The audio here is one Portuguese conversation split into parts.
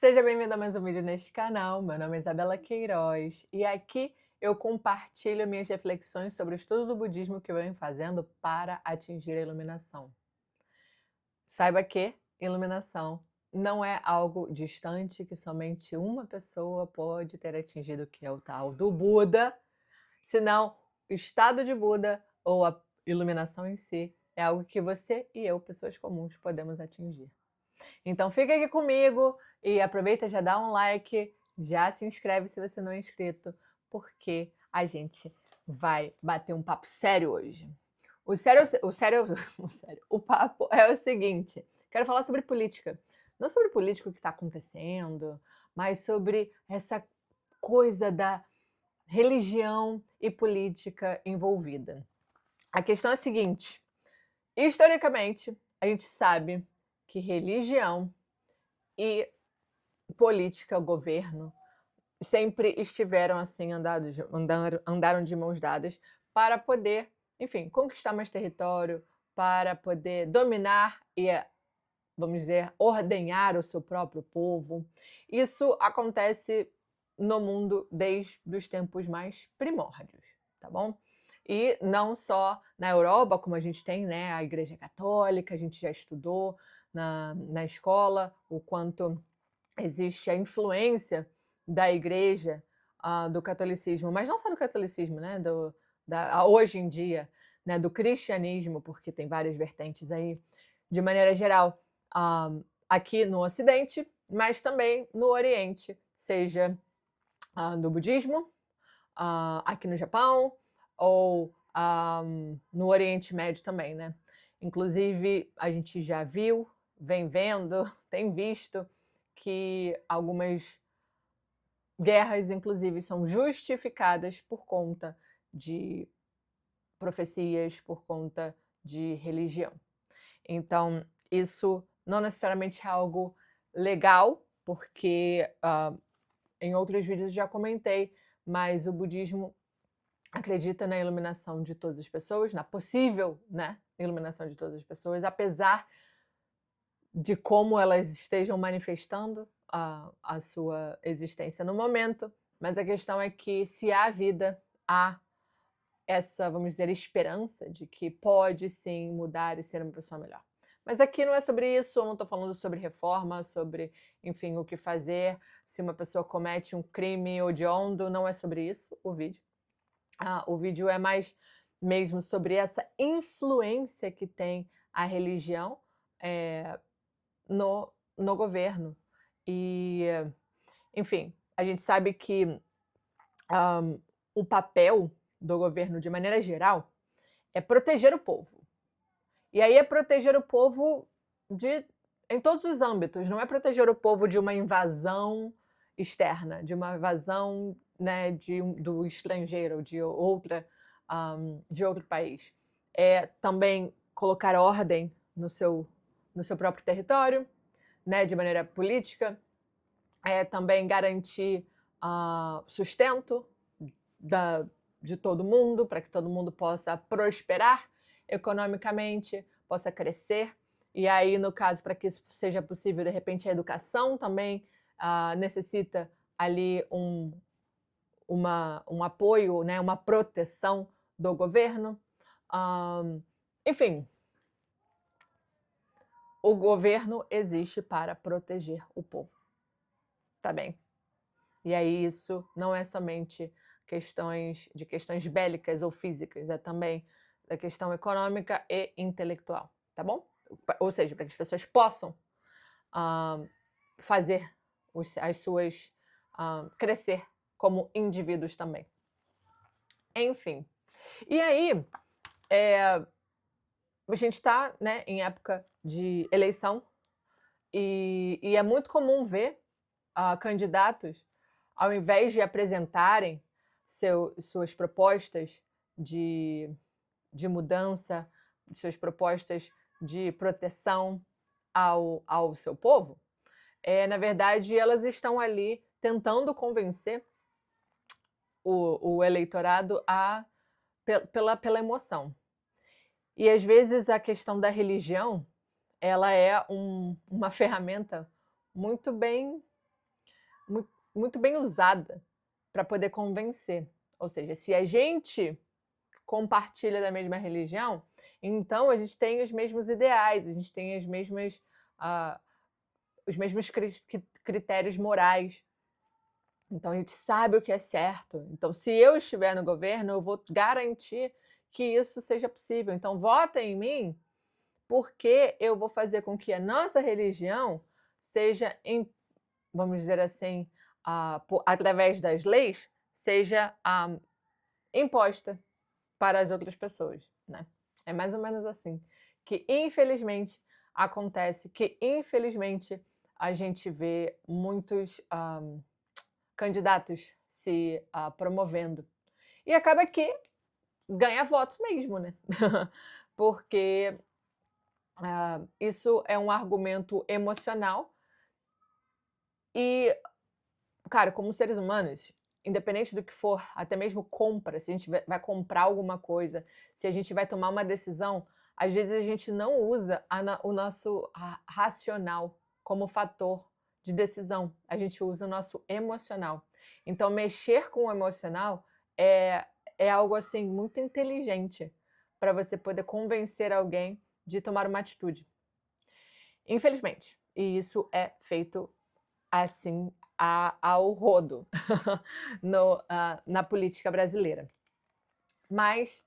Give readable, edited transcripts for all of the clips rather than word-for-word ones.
Seja bem-vindo a mais um vídeo neste canal. Meu nome é Isabela Queiroz e aqui eu compartilho minhas reflexões sobre o estudo do budismo que eu venho fazendo para atingir a iluminação. Saiba que iluminação não é algo distante que somente uma pessoa pode ter atingido, que é o tal do Buda, senão o estado de Buda ou a iluminação em si é algo que você e eu, pessoas comuns, podemos atingir. Então fica aqui comigo e aproveita, já dá um like, já se inscreve se você não é inscrito, porque a gente vai bater um papo sério hoje. O papo é o seguinte: quero falar sobre política. Não sobre política o que está acontecendo, mas sobre essa coisa da religião e política envolvida. A questão é a seguinte: historicamente, a gente sabe que religião e política, o governo, sempre estiveram assim, andaram de mãos dadas para poder, enfim, conquistar mais território, para poder dominar e, vamos dizer, ordenhar o seu próprio povo. Isso acontece no mundo desde os tempos mais primórdios, tá bom? E não só na Europa, como a gente tem, né, a Igreja Católica, a gente já estudou na escola o quanto existe a influência da igreja, do catolicismo, mas não só do catolicismo, né, hoje em dia, né, do cristianismo, porque tem várias vertentes aí, de maneira geral, aqui no Ocidente, mas também no Oriente, seja do budismo, aqui no Japão, ou no Oriente Médio também, né? Inclusive, a gente já viu, vem vendo, tem visto que algumas guerras, inclusive, são justificadas por conta de profecias, por conta de religião. Então, isso não necessariamente é algo legal, porque em outros vídeos eu já comentei, mas o budismo acredita na iluminação de todas as pessoas, na possível, né, iluminação de todas as pessoas, apesar de como elas estejam manifestando a sua existência no momento, mas a questão é que se há vida, há essa, vamos dizer, esperança de que pode sim mudar e ser uma pessoa melhor. Mas aqui não é sobre isso, eu não estou falando sobre reforma, sobre, enfim, o que fazer, se uma pessoa comete um crime hediondo, não é sobre isso o vídeo. O vídeo é mais mesmo sobre essa influência que tem a religião no governo. E, enfim, a gente sabe que o papel do governo, de maneira geral, é proteger o povo. E aí é proteger o povo em todos os âmbitos, não é proteger o povo de uma invasão externa, de uma invasão, né, do estrangeiro, de outro país. É também colocar ordem no seu próprio território, né, de maneira política, é também garantir sustento de todo mundo, para que todo mundo possa prosperar economicamente, possa crescer. E aí, no caso, para que isso seja possível, de repente, a educação também necessita ali um apoio, né, uma proteção do governo. Enfim, o governo existe para proteger o povo, tá bem? E aí isso não é somente questões bélicas ou físicas, é também da questão econômica e intelectual, tá bom? Ou seja, para que as pessoas possam fazer as suas crescer como indivíduos também. Enfim. E aí, a gente está, né, em época de eleição e é muito comum ver candidatos, ao invés de apresentarem suas propostas de mudança, suas propostas de proteção ao seu povo, na verdade, elas estão ali tentando convencer o eleitorado pela emoção. E às vezes a questão da religião, ela é uma ferramenta muito bem muito bem usada para poder convencer. Ou seja, se a gente compartilha da mesma religião, então a gente tem os mesmos ideais, a gente tem os mesmos critérios morais. Então a gente sabe o que é certo. Então, se eu estiver no governo, eu vou garantir que isso seja possível. Então, vota em mim, porque eu vou fazer com que a nossa religião seja, vamos dizer assim, através das leis, seja imposta para as outras pessoas, né? É mais ou menos assim que, infelizmente, acontece, que, infelizmente, a gente vê muitos candidatos se promovendo. E acaba que ganha votos mesmo, né? Porque isso é um argumento emocional e, cara, como seres humanos, independente do que for, até mesmo compra, se a gente vai comprar alguma coisa, se a gente vai tomar uma decisão, às vezes a gente não usa o nosso racional como fator de decisão, a gente usa o nosso emocional. Então, mexer com o emocional é algo assim muito inteligente para você poder convencer alguém de tomar uma atitude. Infelizmente, e isso é feito assim ao rodo na política brasileira. Mas,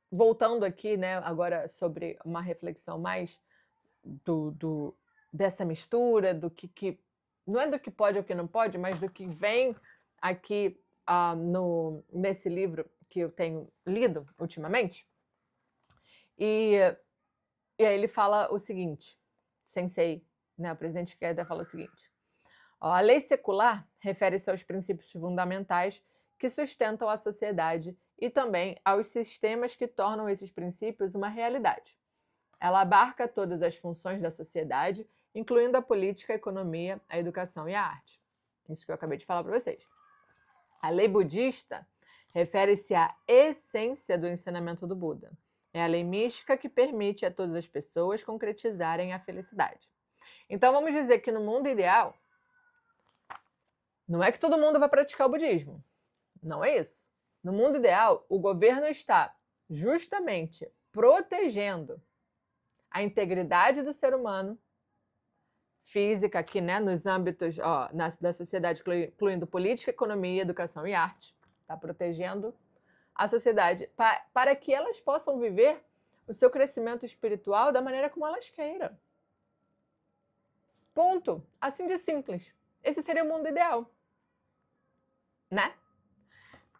voltando aqui, né, agora sobre uma reflexão mais dessa mistura, do que não é do que pode ou que não pode, mas do que vem aqui nesse livro que eu tenho lido ultimamente. E aí ele fala o seguinte, Sensei, né, o presidente Queda fala o seguinte: a lei secular refere-se aos princípios fundamentais que sustentam a sociedade e também aos sistemas que tornam esses princípios uma realidade. Ela abarca todas as funções da sociedade, incluindo a política, a economia, a educação e a arte. Isso que eu acabei de falar para vocês. A lei budista refere-se à essência do ensinamento do Buda. É a lei mística que permite a todas as pessoas concretizarem a felicidade. Então, vamos dizer que no mundo ideal, não é que todo mundo vai praticar o budismo. Não é isso. No mundo ideal, o governo está justamente protegendo a integridade do ser humano, física aqui, né, nos âmbitos da sociedade, incluindo política, economia, educação e arte. Está protegendo a sociedade para que elas possam viver o seu crescimento espiritual da maneira como elas queiram. Ponto. Assim de simples. Esse seria o mundo ideal. Né?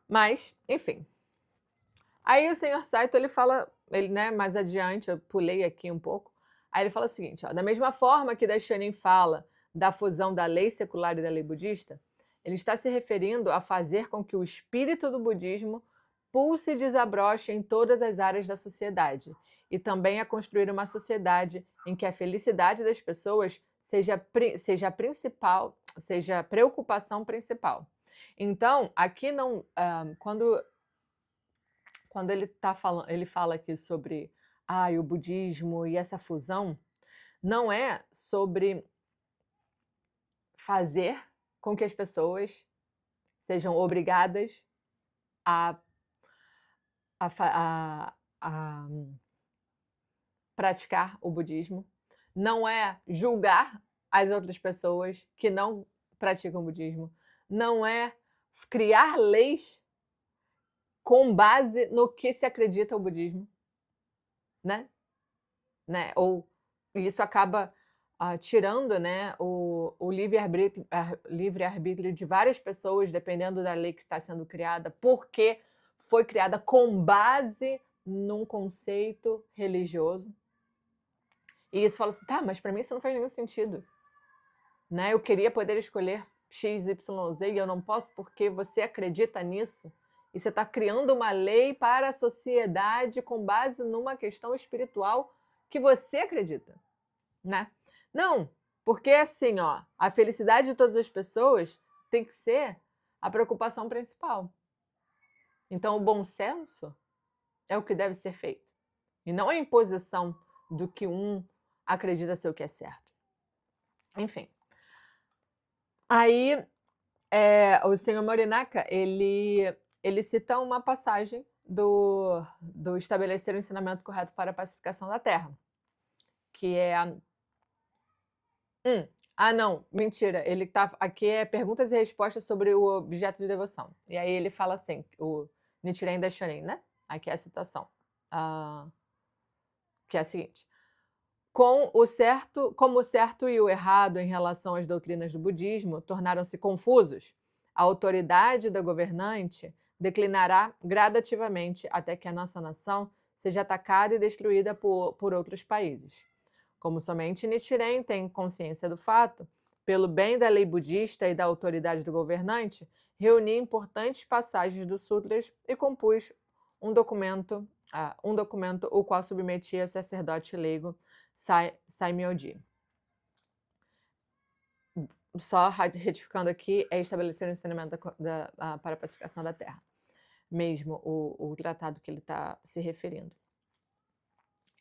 Mas, enfim. Aí o senhor Saito, ele fala, né, mais adiante, eu pulei aqui um pouco, aí ele fala o seguinte, da mesma forma que Daishonin fala da fusão da lei secular e da lei budista, ele está se referindo a fazer com que o espírito do budismo pulse e desabroche em todas as áreas da sociedade, e também a construir uma sociedade em que a felicidade das pessoas seja a preocupação principal. Então, aqui não, quando ele fala aqui sobre o budismo e essa fusão, não é sobre fazer com que as pessoas sejam obrigadas a praticar o budismo, não é julgar as outras pessoas que não praticam o budismo, não é criar leis com base no que se acredita o budismo, né? Ou isso acaba tirando, né, o livre-arbítrio de várias pessoas, dependendo da lei que está sendo criada, porque foi criada com base num conceito religioso. E isso fala assim, tá, mas para mim isso não faz nenhum sentido. Né? Eu queria poder escolher X, Y, Z e eu não posso porque você acredita nisso. E você está criando uma lei para a sociedade com base numa questão espiritual que você acredita, né? Não, porque assim, a felicidade de todas as pessoas tem que ser a preocupação principal. Então, o bom senso é o que deve ser feito. E não a imposição do que um acredita ser o que é certo. Enfim. Aí, o senhor Morinaka, ele cita uma passagem do estabelecer o ensinamento correto para a pacificação da Terra, que é a... não, mentira, ele tá... Aqui é perguntas e respostas sobre o objeto de devoção. E aí ele fala assim, o Nichiren Daishonin, né? Aqui é a citação, que é a seguinte: como o certo e o errado em relação às doutrinas do budismo tornaram-se confusos, a autoridade da governante declinará gradativamente até que a nossa nação seja atacada e destruída por outros países. Como somente Nichiren tem consciência do fato, pelo bem da lei budista e da autoridade do governante, reuni importantes passagens dos sutras e compus um documento o qual submetia ao sacerdote leigo Saimyoji. Só retificando aqui, é estabelecer o ensinamento para a pacificação da Terra, mesmo o tratado que ele está se referindo.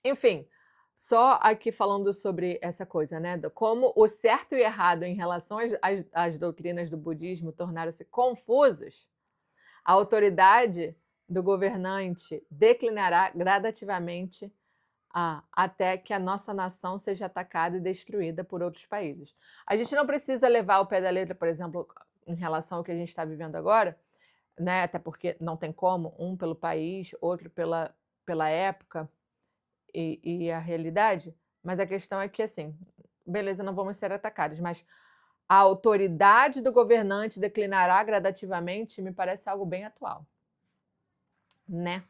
Enfim, só aqui falando sobre essa coisa, né? Como o certo e errado em relação às doutrinas do budismo tornaram-se confusos, a autoridade do governante declinará gradativamente até que a nossa nação seja atacada e destruída por outros países. A gente não precisa levar ao pé da letra, por exemplo, em relação ao que a gente está vivendo agora, né? Até porque não tem como, um pelo país, outro pela época e a realidade, mas a questão é que, assim, beleza, não vamos ser atacados, mas a autoridade do governante declinará gradativamente, me parece algo bem atual, né?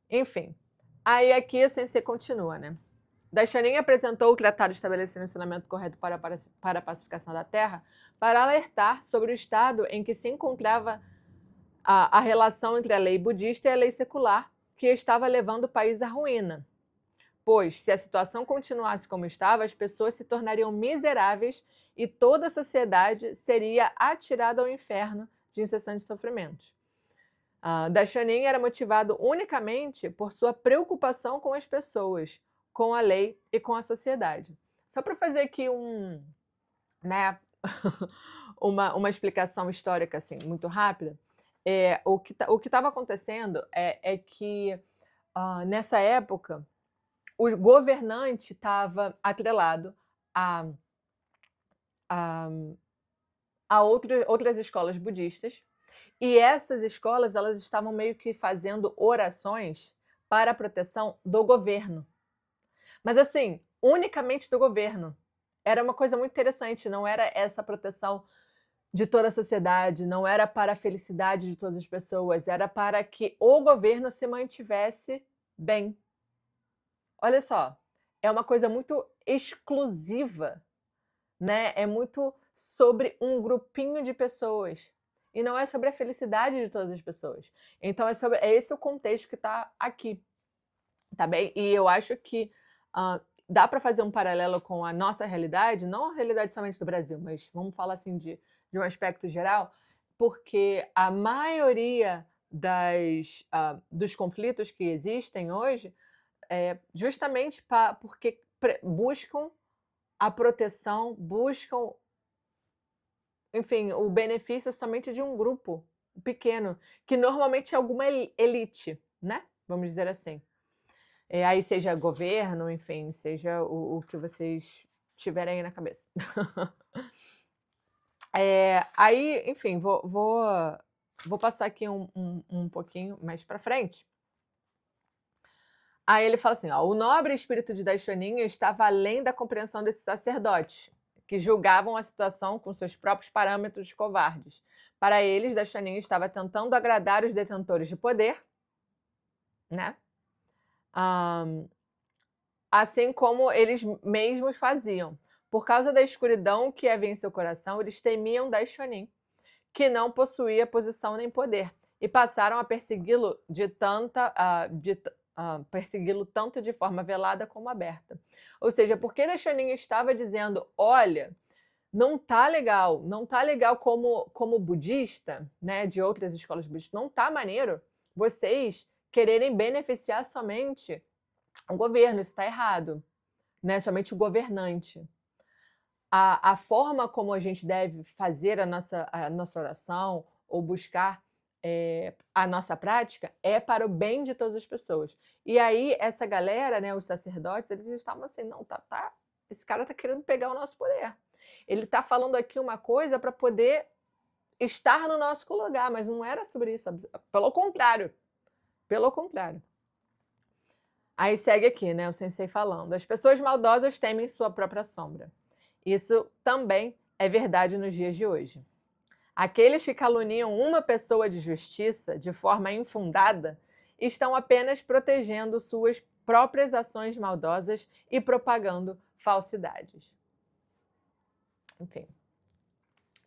Enfim, aí aqui o sensei continua, né? Daishonin apresentou o tratado estabelecendo o ensinamento correto para a pacificação da Terra para alertar sobre o estado em que se encontrava a relação entre a lei budista e a lei secular, que estava levando o país à ruína. Pois, se a situação continuasse como estava, as pessoas se tornariam miseráveis e toda a sociedade seria atirada ao inferno de incessantes sofrimentos. Daishonin era motivado unicamente por sua preocupação com as pessoas, com a lei e com a sociedade. Só para fazer aqui né, uma explicação histórica assim, muito rápida, o que estava acontecendo é que, nessa época, o governante estava atrelado a outras escolas budistas, e essas escolas elas estavam meio que fazendo orações para a proteção do governo. Mas assim, unicamente do governo. Era uma coisa muito interessante, não era essa proteção de toda a sociedade, não era para a felicidade de todas as pessoas, era para que o governo se mantivesse bem. Olha só, é uma coisa muito exclusiva, né? É muito sobre um grupinho de pessoas e não é sobre a felicidade de todas as pessoas. Então é esse o contexto que está aqui, tá bem? E eu acho que dá para fazer um paralelo com a nossa realidade, não a realidade somente do Brasil, mas vamos falar assim de um aspecto geral, porque a maioria dos conflitos que existem hoje justamente porque buscam a proteção, buscam, enfim, o benefício somente de um grupo pequeno, que normalmente é alguma elite, né? Vamos dizer assim. Aí seja governo, enfim, seja o que vocês tiverem aí na cabeça. Aí, enfim, vou passar aqui um pouquinho mais para frente. Aí ele fala assim, o nobre espírito de Daishonin estava além da compreensão desses sacerdotes, que julgavam a situação com seus próprios parâmetros covardes. Para eles, Daishonin estava tentando agradar os detentores de poder, né? Assim como eles mesmos faziam. Por causa da escuridão que havia em seu coração, eles temiam Daishonin, que não possuía posição nem poder, e passaram a persegui-lo persegui-lo tanto de forma velada como aberta. Ou seja, porque Daishonin estava dizendo, olha, não tá legal como budista, né, de outras escolas budistas, não tá maneiro vocês quererem beneficiar somente o governo, isso está errado, né, somente o governante. a forma como a gente deve fazer a nossa oração ou buscar a nossa prática é para o bem de todas as pessoas. E aí essa galera, né, os sacerdotes, eles estavam assim, não, esse cara está querendo pegar o nosso poder. Ele está falando aqui uma coisa para poder estar no nosso lugar, mas não era sobre isso, pelo contrário. Pelo contrário. Aí segue aqui, né, o sensei falando. As pessoas maldosas temem sua própria sombra. Isso também é verdade nos dias de hoje. Aqueles que caluniam uma pessoa de justiça de forma infundada estão apenas protegendo suas próprias ações maldosas e propagando falsidades. Enfim,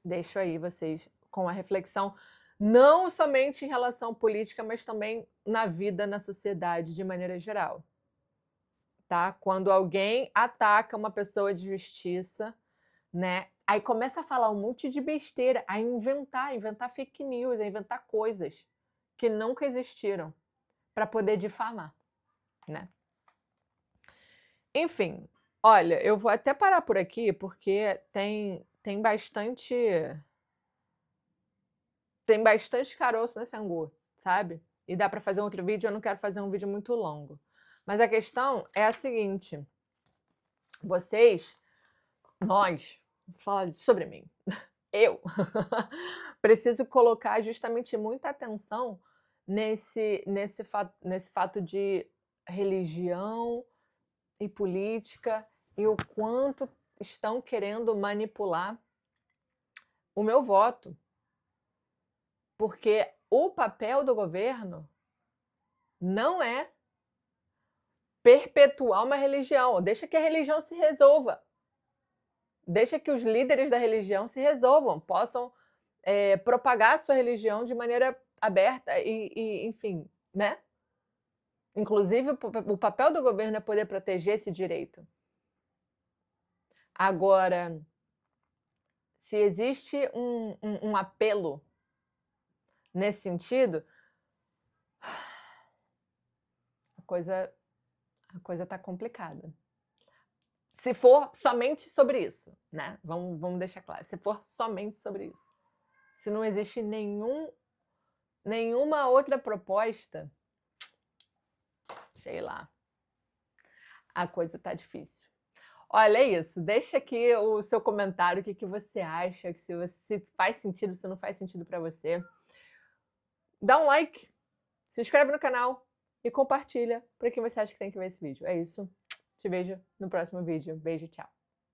deixo aí vocês com a reflexão, não somente em relação à política, mas também na vida, na sociedade, de maneira geral. Tá? Quando alguém ataca uma pessoa de justiça, né? Aí começa a falar um monte de besteira, a inventar fake news, a inventar coisas que nunca existiram para poder difamar, né? Enfim, olha, eu vou até parar por aqui porque tem bastante caroço nesse angu, sabe? E dá para fazer um outro vídeo, eu não quero fazer um vídeo muito longo. Mas a questão é a seguinte: nós, vou falar sobre mim, eu preciso colocar justamente muita atenção nesse fato de religião e política e o quanto estão querendo manipular o meu voto. Porque o papel do governo não é perpetuar uma religião, deixa que a religião se resolva. Deixa que os líderes da religião se resolvam, possam propagar a sua religião de maneira aberta e enfim, né? Inclusive, o papel do governo é poder proteger esse direito. Agora, se existe um apelo nesse sentido, a coisa está complicada. Se for somente sobre isso, né? Vamos deixar claro. Se for somente sobre isso. Se não existe nenhuma outra proposta, sei lá, a coisa tá difícil. Olha, é isso. Deixa aqui o seu comentário, o que você acha, se faz sentido, se não faz sentido para você. Dá um like, se inscreve no canal e compartilha para quem você acha que tem que ver esse vídeo. É isso. Te vejo no próximo vídeo. Beijo, tchau.